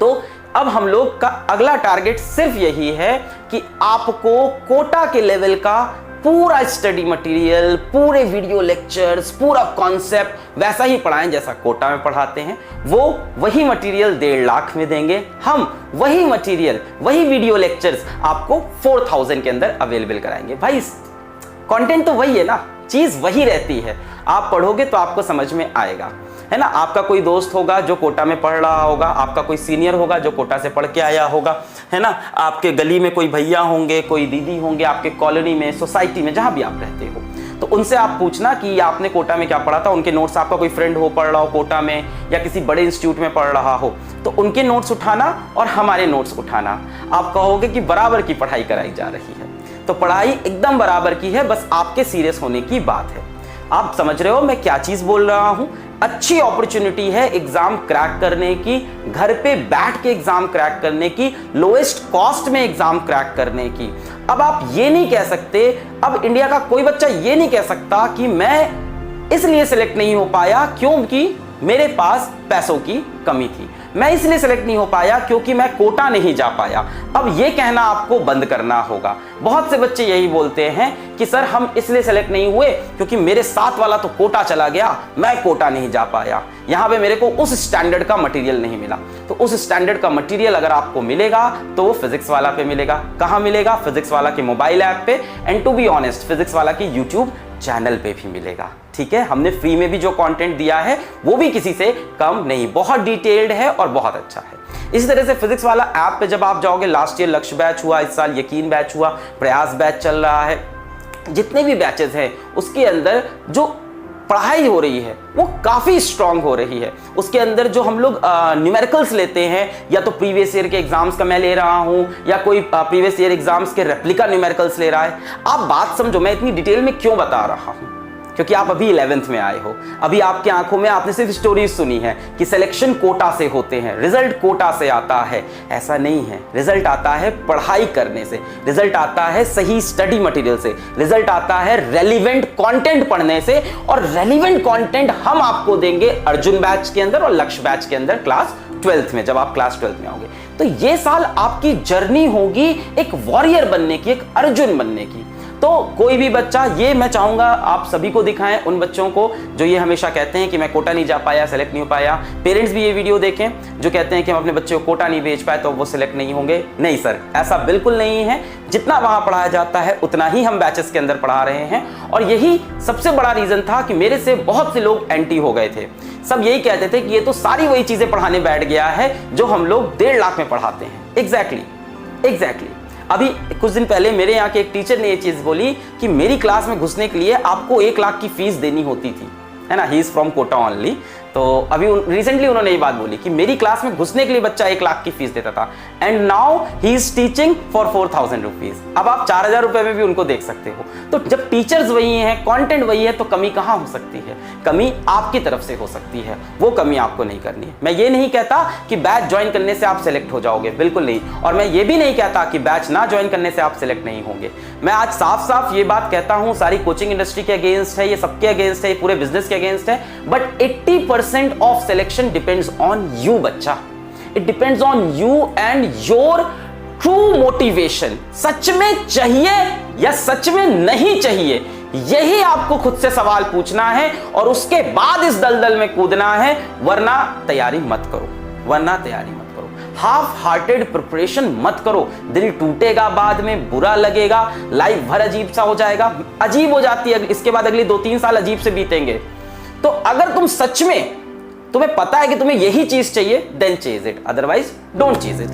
तो अब हम लोग का अगला टारगेट सिर्फ यही है कि आपको कोटा के लेवल का पूरा स्टडी मटेरियल, पूरे वीडियो लेक्चर्स, पूरा कॉन्सेप्ट वैसा ही पढ़ाएं जैसा कोटा में पढ़ाते हैं। वही मटेरियल 1.5 लाख में देंगे हम, वही मटेरियल, वही वीडियो लेक्चर्स आपको 4000 के अंदर अवेलेबल कराएंगे। भाई कंटेंट तो वही है ना, चीज वही रहती है। आप पढ़ोगे तो आपको समझ में आएगा, है ना। आपका कोई दोस्त होगा जो कोटा में पढ़ रहा होगा, आपका कोई सीनियर होगा जो कोटा से पढ़ के आया होगा, है ना। आपके गली में कोई भैया होंगे, कोई दीदी होंगे, आपके कॉलोनी में, सोसाइटी में, जहां भी आप रहते हो, तो उनसे आप पूछना कि आपने कोटा में क्या पढ़ा था। उनके नोट्स, आपका कोई फ्रेंड हो पढ़ रहा हो कोटा में या किसी बड़े इंस्टीट्यूट में पढ़ रहा हो, तो उनके नोट्स उठाना और हमारे नोट्स उठाना। आप कहोगे कि बराबर की पढ़ाई कराई जा रही है, तो पढ़ाई एकदम बराबर की है, बस आपके सीरियस होने की बात है। आप समझ रहे हो मैं क्या चीज बोल रहा हूं। अच्छी अपॉर्चुनिटी है एग्जाम क्रैक करने की, घर पे बैठ के एग्जाम क्रैक करने की, लोएस्ट कॉस्ट में एग्जाम क्रैक करने की। अब आप ये नहीं कह सकते, अब इंडिया का कोई बच्चा ये नहीं कह सकता कि मैं इसलिए सिलेक्ट नहीं हो पाया क्योंकि मेरे पास पैसों की कमी थी, मैं इसलिए सिलेक्ट नहीं हो पाया क्योंकि मैं कोटा नहीं जा पाया। अब ये कहना आपको बंद करना होगा। बहुत से बच्चे यही बोलते हैं कि सर हम इसलिए सिलेक्ट नहीं हुए क्योंकि मेरे साथ वाला तो कोटा चला गया, मैं कोटा नहीं जा पाया, यहां पे मेरे को उस स्टैंडर्ड का मटेरियल नहीं मिला। तो उस स्टैंडर्ड का मटेरियल अगर आपको मिलेगा तो वो फिजिक्स वाला पे मिलेगा। कहां मिलेगा? फिजिक्स वाला के मोबाइल ऐप पे, and to be honest physics Wallah के यूट्यूब चैनल पे भी मिलेगा। ठीक है, हमने फ्री में भी जो कंटेंट दिया है वो भी किसी से कम नहीं, बहुत डिटेल्ड है और बहुत अच्छा है। इसी तरह से फिजिक्स वाला ऐप पे जब आप जाओगे, लास्ट ईयर लक्ष्य बैच हुआ, इस साल यकीन बैच हुआ, प्रयास बैच चल रहा है, जितने भी बैचेस हैं उसके अंदर जो पढ़ाई हो रही है वो काफी स्ट्रांग हो रही है। उसके अंदर जो हम लोग न्यूमेरिकल्स लेते हैं, या तो प्रीवियस ईयर के एग्जाम्स का मैं ले रहा हूं या कोई प्रीवियस ईयर एग्जाम्स के रेप्लिका न्यूमेरिकल्स ले रहा है। आप बात समझो, मैं इतनी डिटेल में क्यों बता रहा हूं, क्योंकि आप अभी 11th में आए हो। अभी आपकी आंखों में आपने सिर्फ स्टोरीज सुनी है कि सिलेक्शन कोटा से होते हैं, रिजल्ट कोटा से आता है। ऐसा नहीं है, रिजल्ट आता है पढ़ाई करने से, रिजल्ट आता है सही स्टडी मटेरियल से, रिजल्ट आता है रेलिवेंट कंटेंट पढ़ने से, और रेलिवेंट कंटेंट हम आपको देंगे अर्जुन बैच के अंदर और लक्ष्य बैच के अंदर क्लास 12th में, जब आप क्लास 12th में आओगे। तो ये साल आपकी जर्नी होगी एक वॉरियर बनने की, एक अर्जुन बनने की। तो कोई भी बच्चा, ये मैं चाहूंगा आप सभी को दिखाएं, उन बच्चों को जो ये हमेशा कहते हैं कि मैं कोटा नहीं जा पाया, सेलेक्ट नहीं हो पाया। पेरेंट्स भी ये वीडियो देखें जो कहते हैं कि हम अपने बच्चे को कोटा नहीं भेज पाए तो वो सिलेक्ट नहीं होंगे। नहीं सर, ऐसा बिल्कुल नहीं है। जितना वहां पढ़ाया जाता है उतना ही हम बैचेस के अंदर पढ़ा रहे हैं, और यही सबसे बड़ा रीजन था कि मेरे से बहुत से लोग एंटी हो गए थे। सब यही कहते थे कि ये तो सारी वही चीजें पढ़ाने बैठ गया है जो हम लोग 1.5 लाख में पढ़ाते हैं। एग्जैक्टली। अभी कुछ दिन पहले मेरे यहाँ के एक टीचर ने ये चीज बोली कि मेरी क्लास में घुसने के लिए आपको 1 लाख की फीस देनी होती थी, है ना। He is from Kota only. तो अभी रिसेंटली उन्होंने ये बात बोली कि मेरी क्लास में घुसने के लिए बच्चा 1 लाख की फीस देता था, and now he is teaching for 4000 rupees. अब आप 4000 रुपए में भी उनको देख सकते हो। तो जब टीचर्स वही हैं, कंटेंट वही है, तो कमी कहाँ हो सकती है? कमी आपकी तरफ से हो सकती है, वो कमी आपको नहीं करनी है। मैं ये नहीं कहता कि बैच ज्वाइन करने से आप सिलेक्ट हो जाओगे, बिल्कुल नहीं। और मैं ये भी नहीं कहता कि बैच ना ज्वाइन करने से आप सिलेक्ट नहीं होंगे। मैं आज साफ साफ ये बात कहता हूं, सारी कोचिंग इंडस्ट्री के अगेंस्ट है, ये सबके अगेंस्ट है, पूरे बिजनेस के अगेंस्ट है, but 80% of selection depends on you बच्चा। It depends on you and your true motivation। सच में चाहिए या सच में नहीं चाहिए, यही आपको खुद से सवाल पूछना है, और उसके बाद इस दलदल में कूदना है, वरना तैयारी मत करो। हाफ हार्टेड प्रिपरेशन मत करो। दिल टूटेगा, बाद में बुरा लगेगा, लाइफ भर अजीब सा हो जाएगा, अजीब हो जाती है, इसके बाद अगले 2-3 साल अजीब से बीतेंगे। तो अगर तुम सच में, तुम्हें पता है कि तुम्हें यही चीज चाहिए, then chase it, otherwise don't chase it.